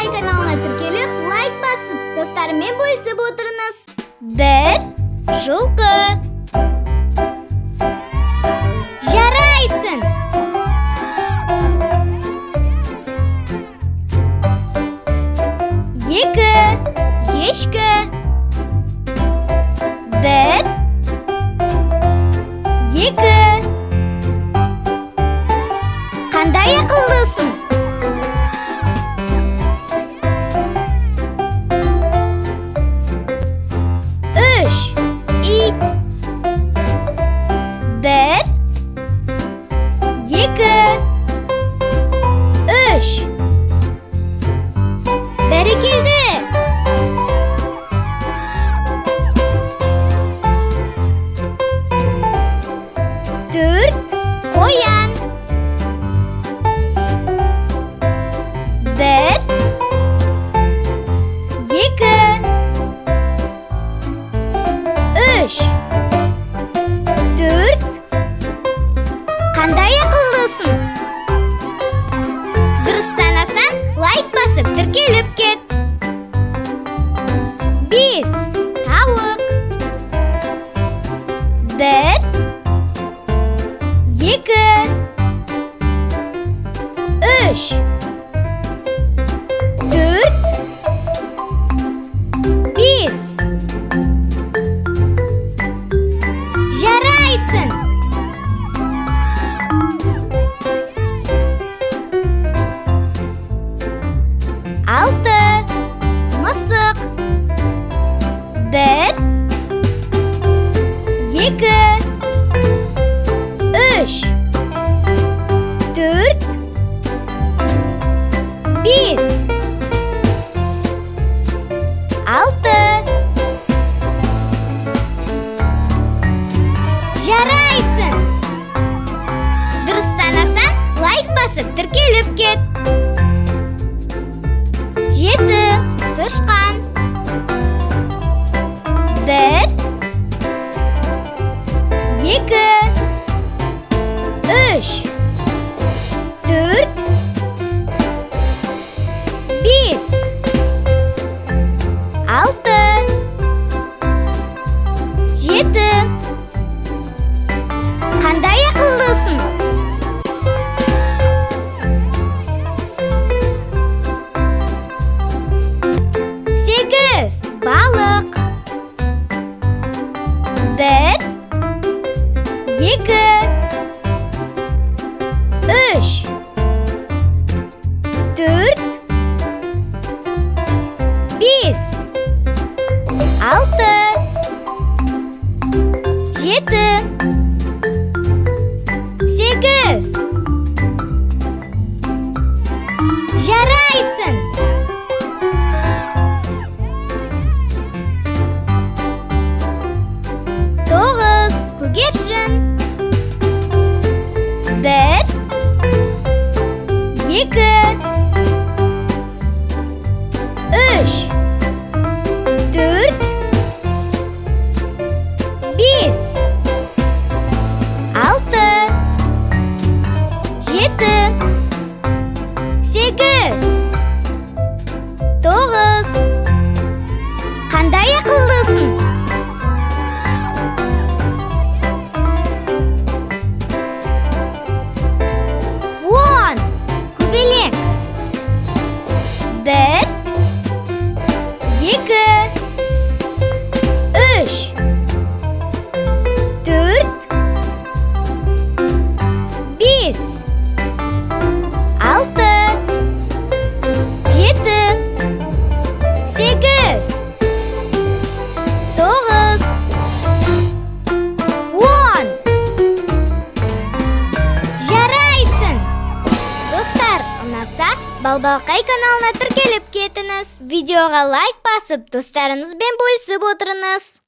Балақай каналына тіркеліп, лайк басып, достарымен бөлісіп отырыңыз. Бір жылқы. Жарайсың. Екі ешкі. Бір екі. Қандай ақылдысың? Үш ит. Бір екі үш. Бәрекелді. Төрт қоян. Бір екі үш. Төрт. Қандай ақылдысың? Дұрыс санасаң, лайк басып тіркеліп кет. Бес тауық. Бір екі үш. Төрт бес. Жарайсың. Алты мысық. Бір екі үш. Төрт бес. Алты. Жарайсың. Дұрыс санасаң, лайк басып тіркеліп кет. Жеті тышқан. Бір екі үш. Төрт бес. Алты жеті. Қандай ақылдысың? Сегіз балық. Бір екі үш. Төрт бес. Алты жеті. Сегіз. Жарайсың. Тоғыз көгершін. Бір екі үш. Төрт бес. Алты жеті. Сегіз. Тоғыз. Қандай ақылдысың? Он көбелек. Бір екі үш. Төрт бес. Алты жеті. Сегіз. Тоғыз. Он. Жарайсың. Достар, ұнаса, Бал Балақай каналына тіркеліп кетіңіз. Видеоға лайк басып, достарыңызбен бөлісіп отырыңыз.